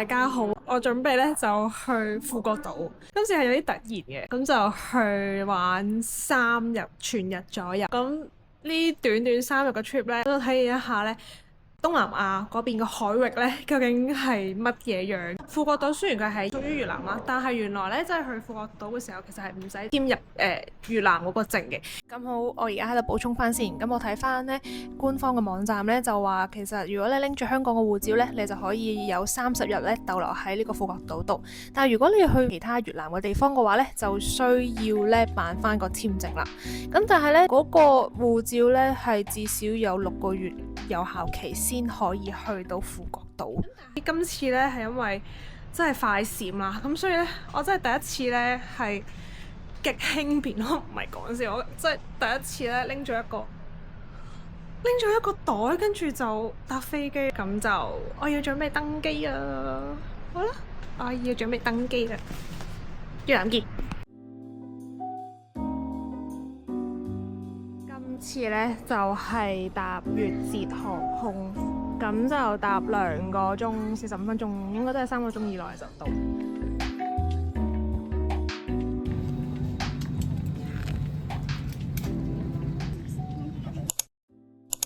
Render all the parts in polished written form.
大家好，我準備咧就去富國島，今次係有啲突然嘅，咁就去玩3日全日左右。咁呢短短3日嘅 trip 咧，都體驗一下咧東南亞嗰邊嘅海域咧，究竟係乜嘢樣？富國島雖然佢係屬於越南啦，但係原來咧即係去富國島嘅時候，其實係唔使簽入越南嗰個證嘅。咁好，我而家喺度補充翻先。咁我睇翻呢官方嘅網站咧，就話其實如果你拎住香港嘅護照咧，你就可以有30日咧逗留喺呢個富國島度。但係如果你去其他越南嘅地方嘅話咧，就需要咧辦翻個簽證啦。咁但係咧嗰個護照咧係至少有6個月有效期先可以去到富國島。今次咧係因為真係快閃啦，咁所以咧我真係第一次咧係極輕便咯，唔係講笑，我真係第一次咧拎咗一個袋，跟住就搭飛機，咁就我要準備登機啊！好啦，我要準備登機啦，越南見。今次咧就係搭越捷航空，咁就搭2個鐘45分鐘，應該都係3個鐘以內就到。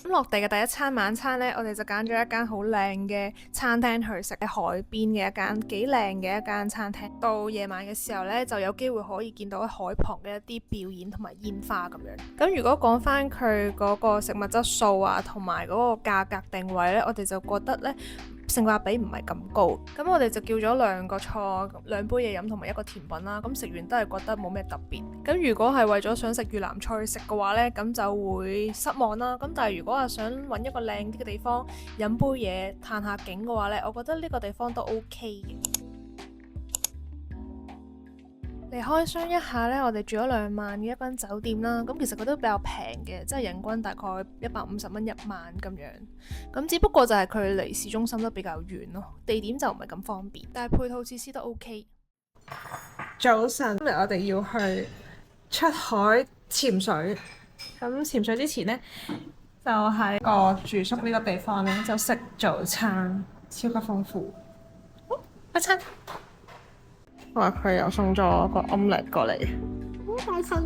咁落地嘅第一餐晚餐呢，我哋就揀咗一間好靚嘅餐廳去食，喺海邊嘅一間幾靚嘅一間餐廳。到夜晚嘅時候呢，就有機會可以見到喺海旁嘅一啲表演同埋煙花咁樣。咁如果講翻佢嗰個食物質素啊，同埋嗰個價格定位呢，我哋就覺得呢性價比唔係咁高。咁我哋就叫咗2個菜、2杯嘢飲同埋1個甜品啦。咁食完都係覺得冇咩特別。咁如果係為咗想食越南菜食嘅話呢，咁就會失望啦。咁但係如果話想揾一個靚啲嘅地方飲杯嘢、嘆下景嘅話呢，我覺得呢個地方都 OK 嘅。嚟開箱一下呢，我哋住咗2晚嘅一間酒店啦。咁其實佢都比較平嘅，即係人均大概150蚊1晚咁樣。咁只不過就係佢離市中心都比較遠咯，地點就唔係咁方便，但係配套設施都 OK。早晨，今日我哋要去出海潛水。咁潛水之前呢，就喺個住宿呢個地方呢，就食早餐，超級豐富。一餐。話佢又送咗個 omelette 過嚟，好開心。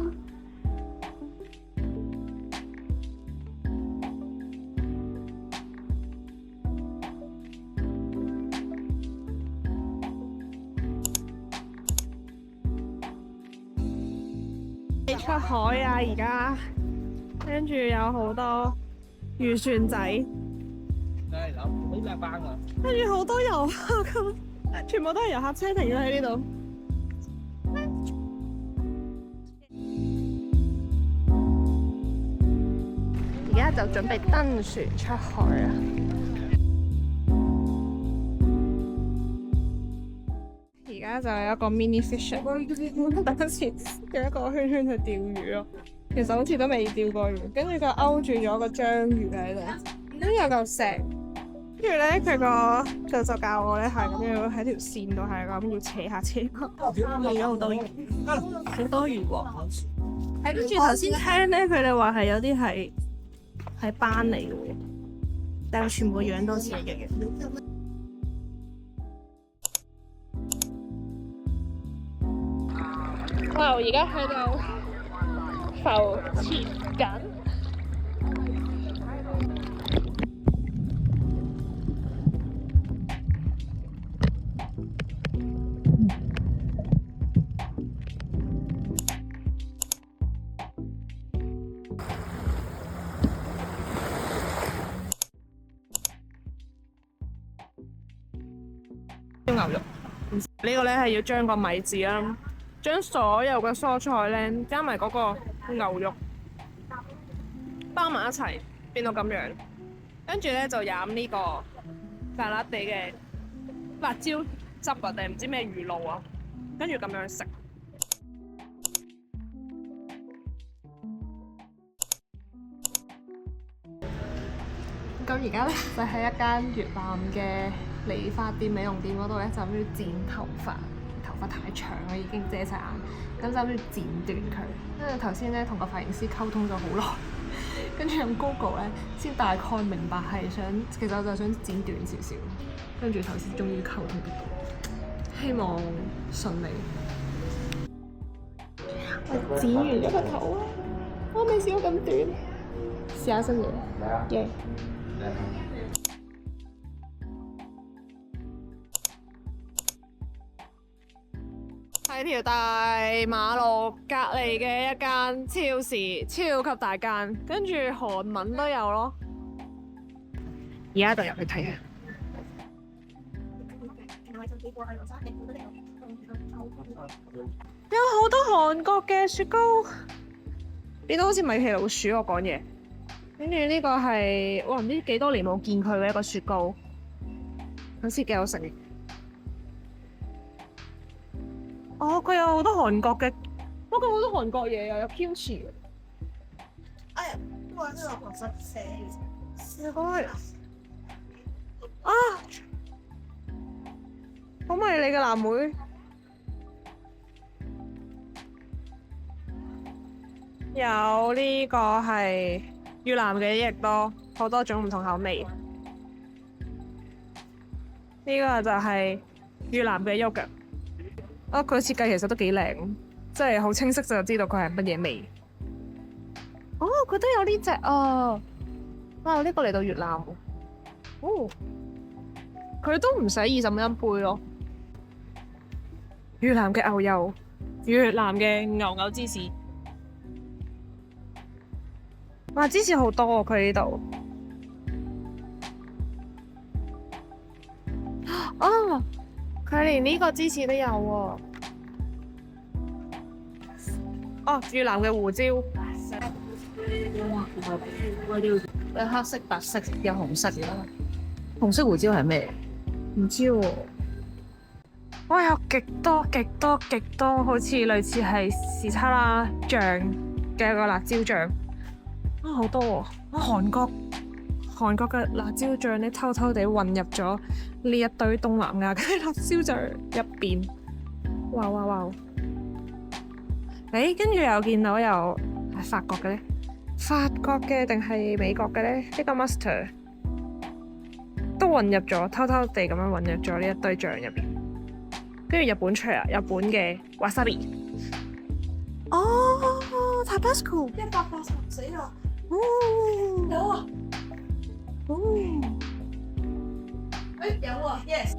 出海啊！而家跟住有好多漁船仔，跟住好多遊客咁，全部都係遊客車停咗喺呢度。而家就準備登船出海啊！而家就有一個 mini fishing， 第一次用一個圈圈去釣魚咯。其實好似都未釣過魚，跟住佢勾住咗個章魚喺度，跟住有嚿石，跟住咧佢個就教我咧係咁要喺條線度係咁要扯下扯下，嚟咗好多魚，好多魚喎。係跟住頭先聽咧，佢哋話係有啲係斑嚟嘅喎，但係全部樣都似嘅。哇！而家喺度浮潛緊，燒牛肉。呢個咧係要將個米字啦，將所有嘅蔬菜咧加埋嗰個牛肉包埋一齊，變到咁樣。跟住咧就飲呢個辣辣地嘅辣椒汁啊，定唔知咩魚露啊，跟住咁樣食。咁而家咧就喺一間越南嘅理髮店、美容店嗰度咧，就諗住剪頭髮。頭髮太長啦，已經遮晒眼，咁就諗住剪短佢。跟住頭先咧同個髮型師溝通咗好耐，跟住用 Google 咧先大概明白係想，其實我就想剪短少少。跟住頭先終於溝通得到，希望順利。我剪完咗個頭啊！我未試過咁短，試下新嘢。耶！喺條大馬路隔離嘅一間超市，超級大間，跟住韓文都有咯。而家就入去睇下。有好多韓國嘅雪糕，變到好似米奇老鼠我講嘢。跟住呢個係哇唔知幾多年冇見佢嘅一個雪糕，好似幾好食。哦，佢有好多韓國嘅，不過好多韓國嘢又有 kimchi。哎呀，我呢個學生寫，すごい啊！好迷你嘅藍莓。有呢個係越南嘅益多，好多種唔同口味。呢個就係越南嘅 yogurt。佢設計其實都幾靚，即係好清晰就知道佢係乜嘢味。哦，佢都有呢隻啊！哇，呢個嚟到越南喎。哦，佢都唔使21杯咯。越南嘅牛油，越南嘅牛芝士。哇！芝士好多喎，佢呢度。哦，佢連呢個芝士都有喎。哦，越南嘅胡椒。有黑色、白色、有紅色嘅。紅色胡椒係咩？唔知喎。哇！有極多，好似類似係時差啦醬嘅一個辣椒醬。好多喎！韓國嘅辣椒醬咧，偷偷地混入咗呢一堆東南亞嘅辣椒醬入邊。哇！跟住又見到有係法國嘅咧，法國嘅定係美國嘅咧？呢個 mustard 都混入咗，偷偷地咁樣混入咗呢一堆醬入邊。跟住日本出啊，日本嘅 wasabi。哦 ，Tabasco 180死啦！有啊！有啊 ，yes。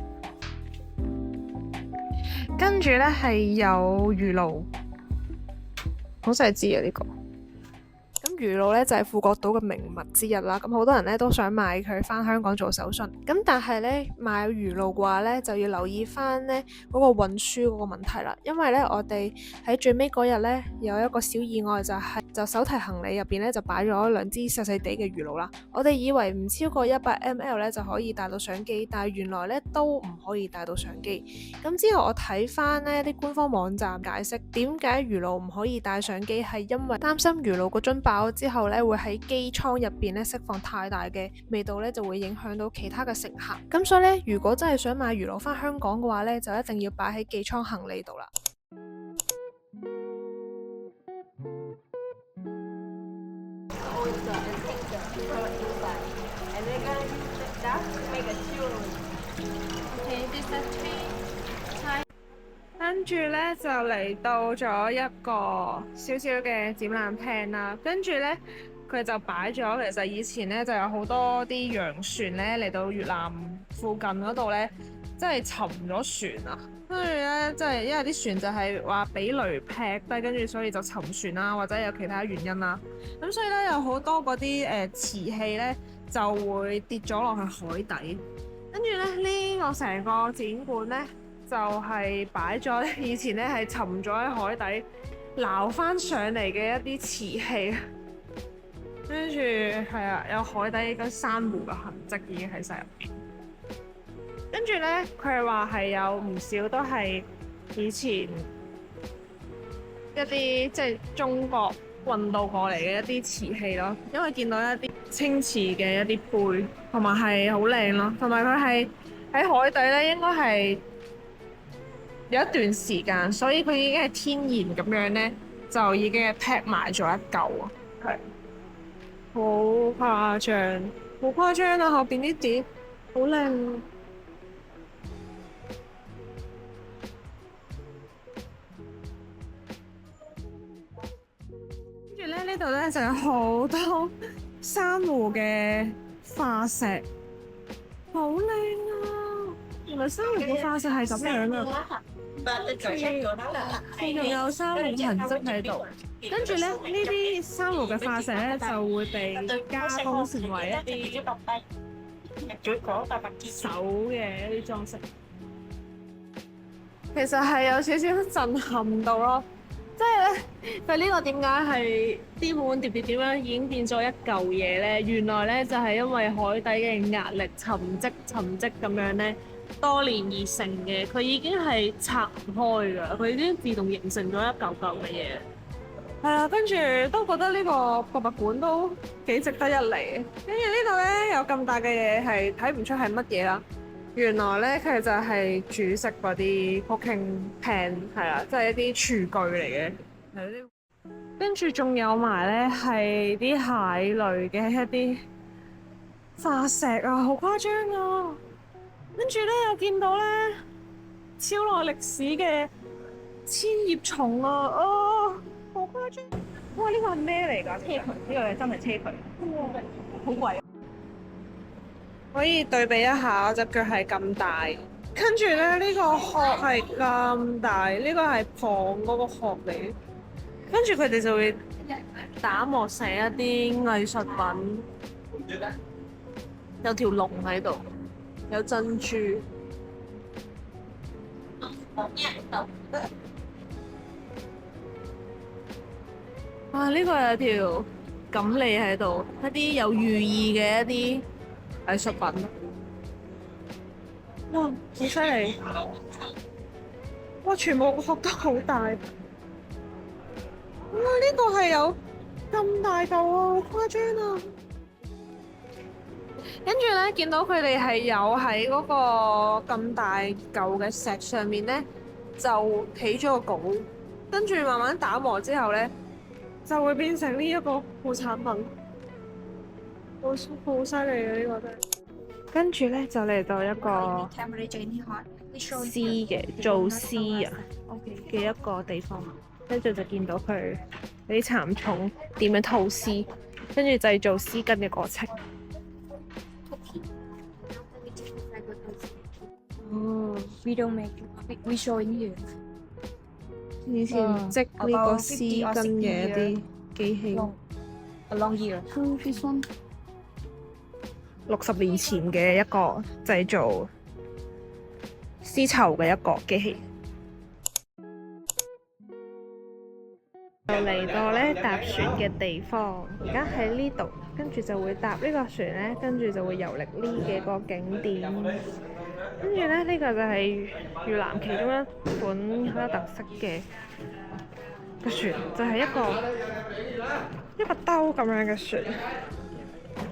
跟住咧係有魚露，好細支啊呢個。咁魚露咧就係富國島嘅名物之一啦。咁好多人咧都想買佢返香港做手信。咁但係咧買魚露嘅話咧就要留意返咧嗰個運輸嗰個問題啦。因為咧我哋喺最尾嗰日咧有一個小意外，就手提行李入邊咧就擺咗2支細細地嘅魚露啦。我哋以為唔超過100ml 咧就可以帶到相機，但係原來咧都唔可以帶到相機。咁之後我睇返呢啲官方網站解釋點解魚露唔可以帶相機，係因為擔心魚露個樽爆咗之後咧會喺機艙入邊咧釋放太大嘅味道咧，就會影響到其他嘅乘客。咁所以咧，如果真係想買魚露返香港嘅話咧，就一定要擺喺機艙行李度啦。跟住咧就嚟到咗一個少少嘅展覽廳啦，跟住咧佢就擺咗，其實以前咧就有好多啲洋船咧嚟到越南附近嗰度咧，即係沉咗船啊，跟住咧即係因為啲船就係話俾雷劈低，跟住所以就沉船啦，或者有其他原因啦，咁所以咧有好多嗰啲瓷器咧就會跌咗落去海底，跟住咧呢個成個展館咧。就係擺咗以前咧係沉咗喺海底撈翻上嚟嘅一啲瓷器，跟住係啊有海底嗰珊瑚嘅痕跡已經喺晒入邊。跟住咧佢係話係有唔少都係以前一啲即係中國運到過嚟嘅一啲瓷器咯，因為見到一啲青瓷嘅一啲杯，同埋係好靚咯，同埋佢係喺海底咧應該係有一段時間，所以佢已經係天然咁樣咧，就已經係 pack 埋咗一嚿啊。係，好誇張，好誇張啊！後邊啲碟好靚。跟住咧，呢度咧就有好多珊瑚嘅化石，好靚啊！原來珊瑚嘅化石係咁樣啊！仲有珊瑚痕跡喺度。跟住咧，呢啲珊瑚嘅化石咧就會被加工成為一啲手嘅一啲裝飾。其實係有少少震撼到咯。即係咧，佢呢個點解係啲滿滿碟碟點樣已經變咗一嚿嘢咧？原來咧就係因為海底嘅壓力沉積咁樣咧，多年而成嘅。佢已經係拆唔開㗎，佢已經自動形成咗一嚿嚿嘅嘢。係啊，跟住都覺得呢個博物館都幾值得一嚟。跟住呢度咧有咁大嘅嘢係睇唔出係乜嘢啦。原來咧佢就係煮食嗰啲 cooking pan 係啦，即係一啲廚具嚟嘅。跟住仲有埋咧係啲蟹類嘅一啲化石啊，好誇張啊！跟住咧又見到咧超耐歷史嘅千葉蟲啊，哦，好誇張！哇，呢個係咩嚟㗎？車渠，呢個係真係車渠。哇，好貴。可以對比一下，我隻腳係咁大，跟住咧呢個殼係咁大，呢個係蚌嗰個殼嚟，跟住佢哋就會打磨成一啲藝術品，有條龍喺度，有珍珠。啊！呢個有條錦鯉喺度，一啲有寓意嘅一啲藝術品。哇！好犀利！哇！全部個殼都好大。哇！呢個係有咁大嚿啊，好誇張啊！跟住咧，見到佢哋係有喺嗰個咁大嚿嘅石上面咧，就起咗個稿，跟住慢慢打磨之後咧，就會變成呢一個副產品，好犀利啊！呢個真係。跟住咧就嚟到一個絲嘅做絲啊嘅一個地方，跟住就見到佢啲蠶蟲點樣吐絲，跟住製造絲巾嘅過程。哦We don't make it. We showing you. 以前織呢個絲巾嘅一啲機器。A long year. So this one. 60年前嘅一個製造絲綢嘅一個機器。就嚟到咧搭船嘅地方，而家喺呢度，跟住就會搭呢個船咧，跟住就會遊歷呢幾個景點。跟住咧呢個就係越南其中一款好有特色嘅船，就係一個兜咁樣嘅船，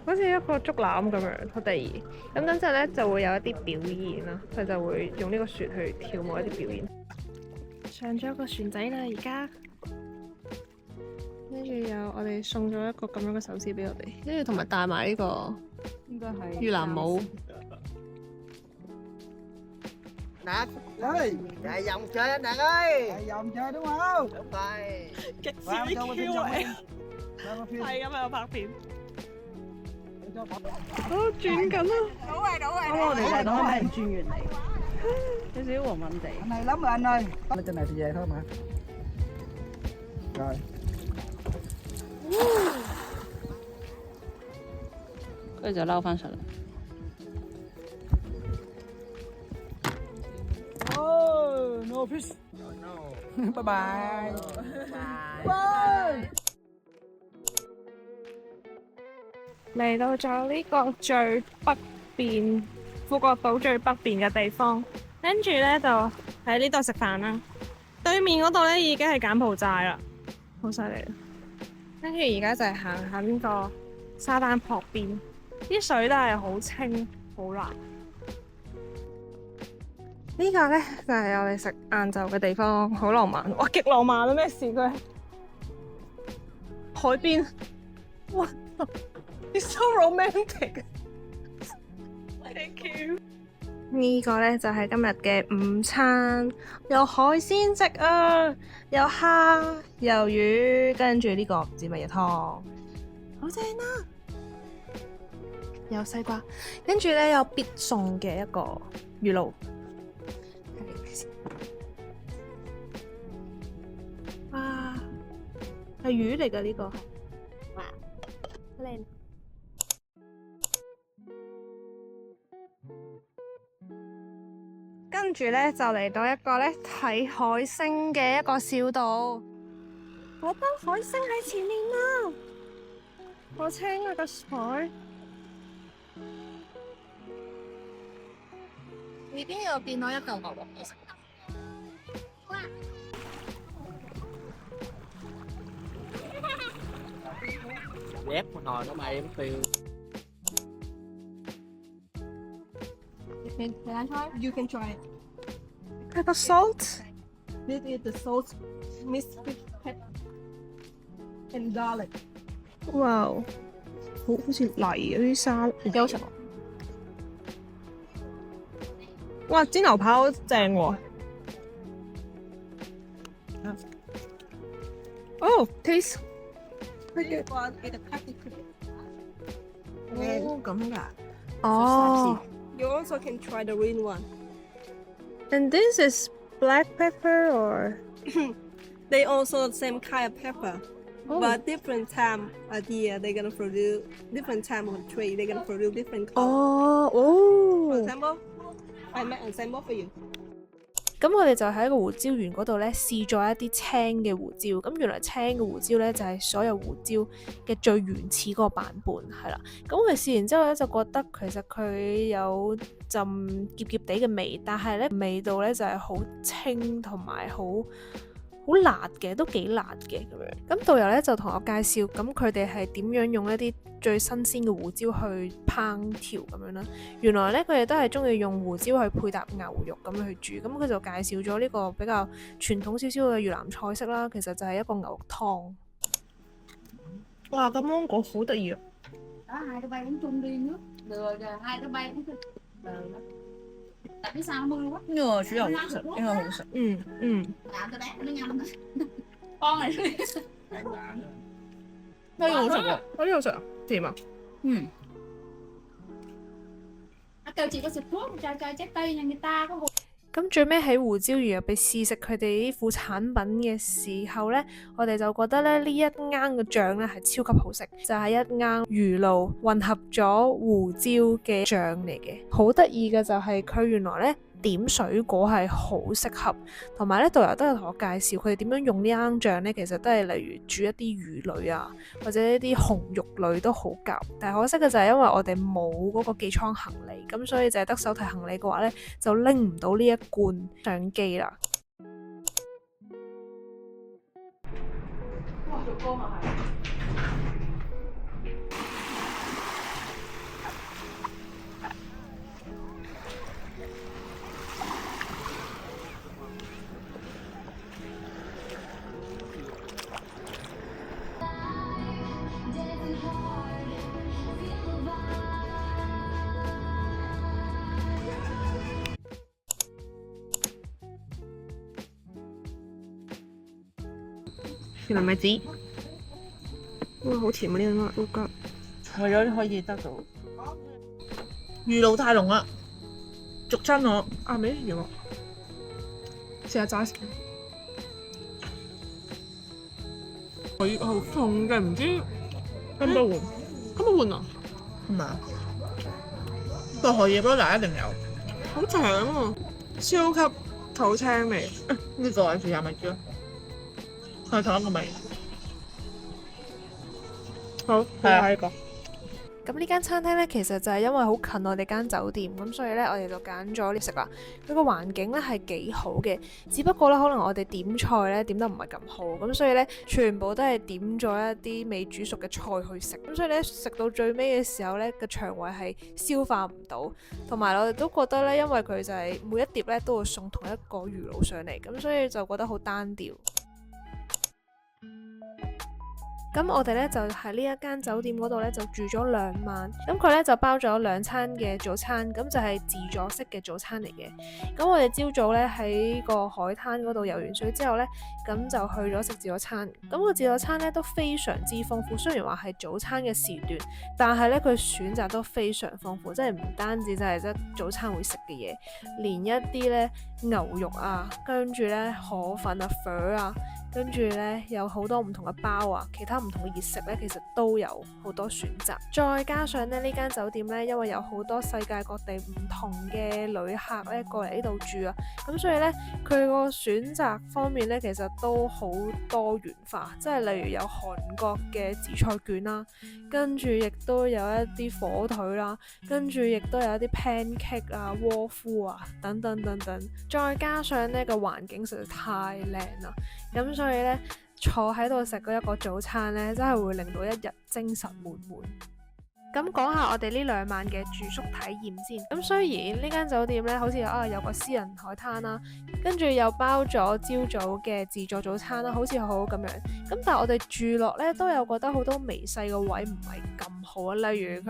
好似一個竹籃咁樣，好得意。咁等陣咧就會有一啲表演啦，佢就會用呢個船去跳舞一啲表演。上咗個船仔啦，而家跟住有我哋送咗一個咁樣嘅首飾俾我哋，跟住同埋戴埋呢個應該係越南帽。Nè, ơi, chạy vòng chơi anh Đạt ơi. Chạy vòng chơi đúng không? Đúng rồi. 極哇少啲 Q 嚟，Cho個片係咁喺度拍片。俾咗我哦，轉緊啦！我哋睇到係咪唔轉完嚟？有少少黃黃地。Anh này lắm rồi anh ơi. Lên trên này thì về thôi mà. Rồi. 跟住就撈翻上嚟。Oh, no fish. No. Bye bye. Bye. Bye. 嚟到咗呢個最北邊，富國島最北邊嘅地方，跟住咧就喺呢度食飯啦。對面嗰度咧已經係柬埔寨啦，好犀利。跟住而家就係行下呢個沙灘旁邊，啲水都係好清好藍。呢個咧就係我哋食晏晝嘅地方，好浪漫。哇，極浪漫啊！咩事佢？海邊，哇，It's so romantic。Thank you。呢個咧就係今日嘅午餐，有海鮮食啊，有蝦，有魚，跟住呢個唔知乜嘢湯，好正啊！有西瓜，跟住咧有必餸嘅一個魚露。哇，係魚嚟㗎呢個，哇，好靚。跟住咧就嚟到一個咧睇海星嘅一個小島，嗰班海星喺前面啦，好清啊個水。呢邊又見到一嚿牛肉我食。Ghép một nồi nó mày em tiêu. You can try it. Pepper salt. This is the salt mixed with pepper and garlic. 哇，好似泥嗰啲沙，幾好食。哇，煎牛扒好正喎。Oh, taste。One with the paprika. 哦，咁㗎。哦。 You also can try the green one. And this is black pepper or? They also the same kind of pepper, Oh. but different time of the year they're gonna produce different time of the tree. They're gonna produce different color. 哦， For 哦。 example, I make a sample for you. 咁我哋就喺一個胡椒園嗰度咧試咗一啲青嘅胡椒，咁原來青嘅胡椒咧就係所有胡椒嘅最原始嗰個版本，係啦。咁我哋試完之後咧就覺得其實佢有陣澀澀地嘅味，但係咧味道咧就係好清同埋好辣嘅，都幾辣嘅咁樣。咁導遊咧就同我介紹，咁佢哋係點樣用一啲最新鮮嘅胡椒去烹調咁樣啦。原來咧佢哋都係中意用胡椒去配搭牛肉咁樣去煮。咁佢就介紹咗呢個比較傳統少少嘅越南菜式啦，其實就係一個牛肉湯。哇！個芒果好得意啊！ Đó, hai đứa bay cũng chung đi nữa. Được rồi, hai đứa bay cũng tại biết sao nó mưa quá. 呢個煮又好食，呢個好食。嗯嗯， Làm cho bé nó nhâm. Con này. 呢個好食喎。呢個好食啊，甜啊！ Nó kêu chị có xịt thuốc cho trái cây nhà người ta có 咁最尾喺胡椒魚入邊試食佢哋呢副產品嘅時候呢，我哋就覺得咧呢一羹嘅醬咧係超級好食，就係一羹魚露混合咗胡椒嘅醬嚟嘅。好得意嘅就係佢原來呢點水果係好適合，同埋呢導遊都有同我介紹佢哋點樣用呢羹醬呢，其實都係例如煮一啲魚類啊，或者一啲紅肉類都好夾。但係可惜嘅就係因為我哋冇嗰個寄艙行李，咁所以就係得手提行李嘅話呢，就拎唔到呢一罐相機啦。原來咪子，哇，好甜啊！呢個烏雞，為咗可以得到魚露太濃啦，逐親我。啊沒有，試下揸先。佢好重嘅，唔知根本換，根本換啊！係咪啊？個荷葉嗰嗱一定有。好長啊，超級土青味。呢個係試下咪知咯。係同一個味。好，係啊呢個。咁呢間餐廳呢，其實就係因為好近我哋間酒店，咁所以呢，我哋就揀咗呢食啦。佢個環境呢係幾好嘅，只不過呢，可能我哋點菜呢點得唔係咁好，咁所以呢，全部都係點咗一啲未煮熟嘅菜去食，咁所以呢，食到最尾嘅時候呢，個腸胃係消化唔到，同埋我哋都覺得呢，因為佢就係每一碟呢都會送同一個魚露上嚟，咁所以就覺得好單調。咁我哋咧就喺呢一間酒店嗰度咧就住咗2晚，咁佢咧就包咗2餐嘅早餐，咁就係自助式嘅早餐嚟嘅。咁我哋朝早咧喺個海灘嗰度游完水之後咧，咁就去咗食自助餐。咁個自助餐咧都非常之豐富，雖然話係早餐嘅時段，但係咧佢選擇都非常豐富，即係唔單止就係得早餐會食嘅嘢，連一啲咧牛肉啊，跟住咧河粉啊、粉啊。跟住呢，有好多唔同嘅包啊，其他唔同嘅熱食呢，其實都有好多選擇。再加上呢間酒店呢，因為有好多世界各地唔同嘅旅客呢過嚟呢度住啊，咁所以呢，佢個選擇方面呢，其實都好多元化，即係例如有韓國嘅紫菜卷啦，跟住亦都有一啲火腿啦，跟住亦都有一啲 pancake 啊、窩夫啊等等等等。再加上呢個環境實在太靚啦，咁所以咧，坐喺度食嗰一個早餐咧，真係會令到一日精神滿滿。咁講下我哋呢2晚嘅住宿體驗先。咁雖然呢間酒店咧，好似有個私人海灘啦，跟住又包咗朝早嘅自助早餐啦，好似好好咁樣。咁但係我哋住落咧，都有覺得好多微細個位唔係咁好啊。例如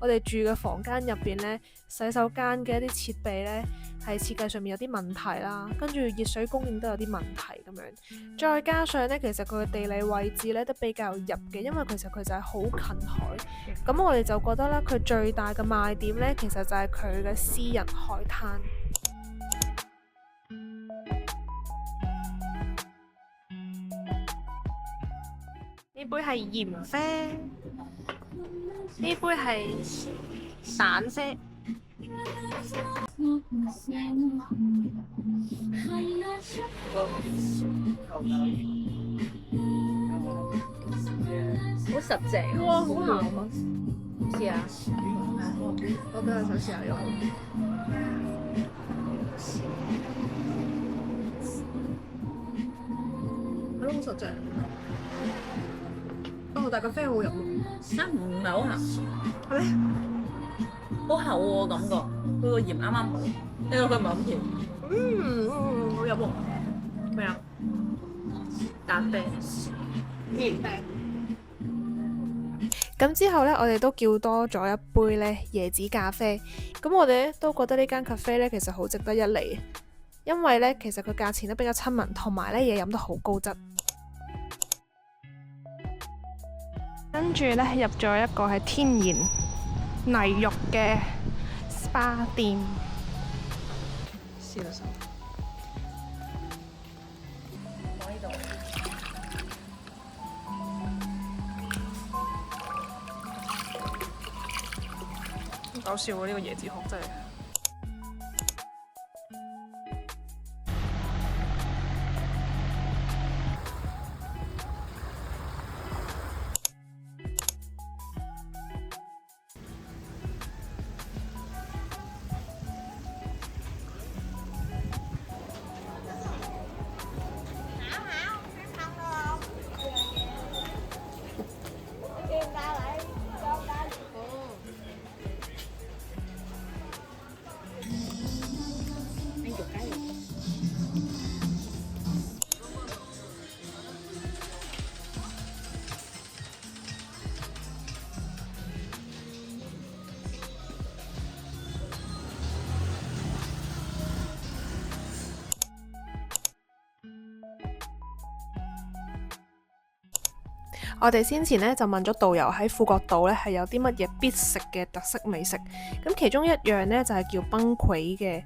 我哋住嘅房間入邊咧，洗手間嘅一啲設備咧，係設計上面有啲問題啦，跟住熱水供應都有啲問題咁樣。再加上咧，其實佢嘅地理位置咧都比較入嘅，因為其實佢就係好近海。咁我哋就覺得咧，佢最大嘅賣點咧，其實就係佢嘅私人海灘。呢杯係鹽啡，呢杯係散啡。好實淨，哇，好鹹啊！試下，我都係想試下呢個，係咯，好實淨。哦，但係個啡好飲喎。唔係好鹹，係咩？好厚喎感覺，佢個鹽啱啱好，因為佢唔係咁甜。好飲喎。咩啊？咖啡。咁之後呢，我哋都叫多咗一杯呢椰子咖啡。咁我哋都覺得呢間咖啡呢其實好值得一嚟，因為呢其實佢價錢都比較親民，同埋呢嘢飲得好高質。跟住呢，入咗一個係天然泥浴嘅 SPA 店，試下手。我呢度。好搞笑喎！呢個椰子殼真係。我哋先前咧就問咗導遊喺富國島咧係有啲乜嘢必食嘅特色美食，咁其中一樣咧就係叫崩潰嘅，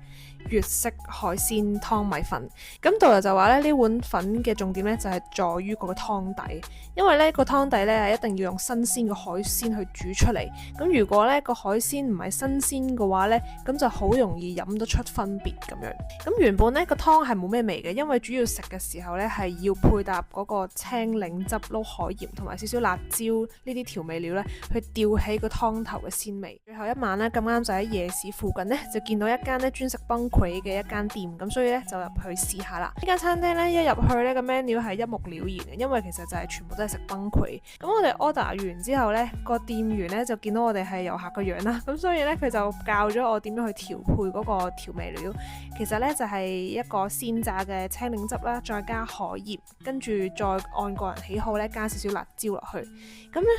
粵式海鮮湯米粉。咁導遊就話咧，呢碗粉嘅重點咧就係在於嗰個湯底，因為咧個湯底咧係一定要用新鮮嘅海鮮去煮出嚟。咁如果咧個海鮮唔係新鮮嘅話咧，咁就好容易飲得出分別咁樣。咁原本咧個湯係冇咩味嘅，因為主要食嘅時候咧係要配搭嗰個青檸汁撈海鹽同埋少少辣椒呢啲調味料咧，去吊起個湯頭嘅鮮味。最後一晚咧咁啱就喺夜市附近咧就見到一間咧專食崩潰嘅一間店，咁所以咧就入去試下啦。呢間餐廳咧一入去咧個 menu 係一目了然嘅，因為其實就係全部都係食崩潰。咁我哋 order 完之後咧，個店員咧就見到我哋係遊客個樣啦，咁所以咧佢就教咗我點樣去調配嗰個調味料。其實咧就係一個鮮榨嘅青檸汁啦，再加海鹽，跟住再按個人喜好咧加少少辣椒落去。咁咧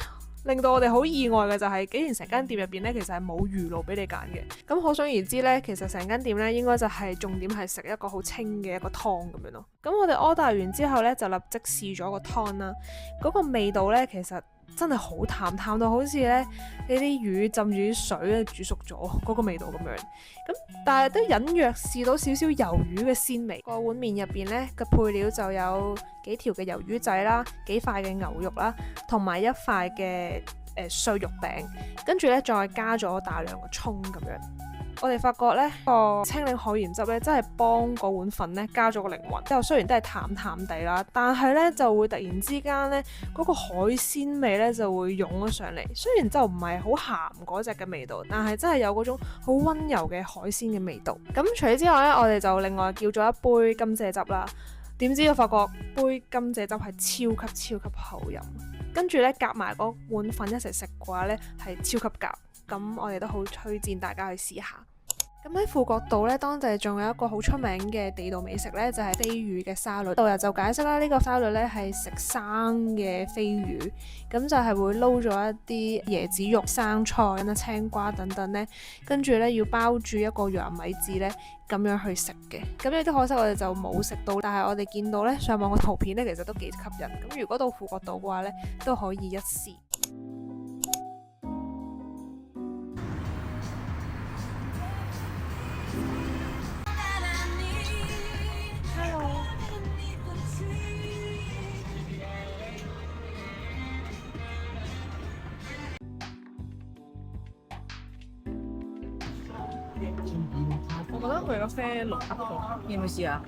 令到我哋好意外嘅就係，竟然成間店入邊咧其實係冇魚露俾你揀嘅。咁可想而知咧，其實成間店咧應該就係重點係食一個好清嘅一個湯咁樣咯。咁我哋 order 完之後咧就立即試咗個湯啦，嗰個味道咧其實真係好淡，淡到好似咧呢啲魚浸住啲水咧煮熟咗嗰個味道咁樣。咁但係都隱約試到少少魷魚嘅鮮味。個碗麵入邊咧嘅配料就有幾條嘅魷魚仔啦，幾塊嘅牛肉啦，同埋一塊嘅碎肉餅，跟住咧再加咗大量嘅葱咁樣。我哋發覺咧個青檸海鹽汁咧真係幫嗰碗粉咧加咗個靈魂。之後雖然都係淡淡地啦，但係咧就會突然之間咧嗰個海鮮味咧就會湧咗上嚟。雖然就唔係好鹹嗰隻嘅味道，但係真係有嗰種好溫柔嘅海鮮嘅味道。咁除此之外咧，我哋就另外叫咗一杯甘蔗汁啦。點知我發覺杯甘蔗汁係超級好飲，跟住咧夾埋嗰碗粉一齊食嘅話咧係超級夾。咁我哋都好推薦大家去試下。咁喺富國島咧，當地仲有一個好出名嘅地道美食咧，就係飛魚嘅沙律。導遊就解釋啦，呢個沙律咧係食生嘅飛魚，咁就係會撈咗一啲椰子肉、生菜、青瓜等等咧，跟住咧要包住一個洋米紙咧，咁樣去食嘅。咁有啲可惜我哋就冇食到，但係我哋見到咧上網嘅圖片咧，其實都幾吸引。咁如果到富國島嘅話咧，都可以一試。我覺得佢個啡綠得過，要唔要試啊？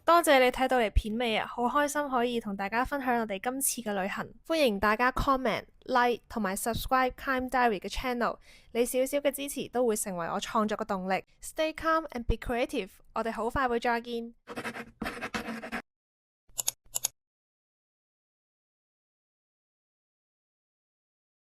多謝你睇到嚟片尾啊，好開心可以同大家分享我哋今次嘅旅行。歡迎大家 comment、like 同埋 subscribe Calm Diary 嘅 channel， 你少少嘅支持都會成為我創作嘅動力。Stay calm and be creative，我哋好快會再見。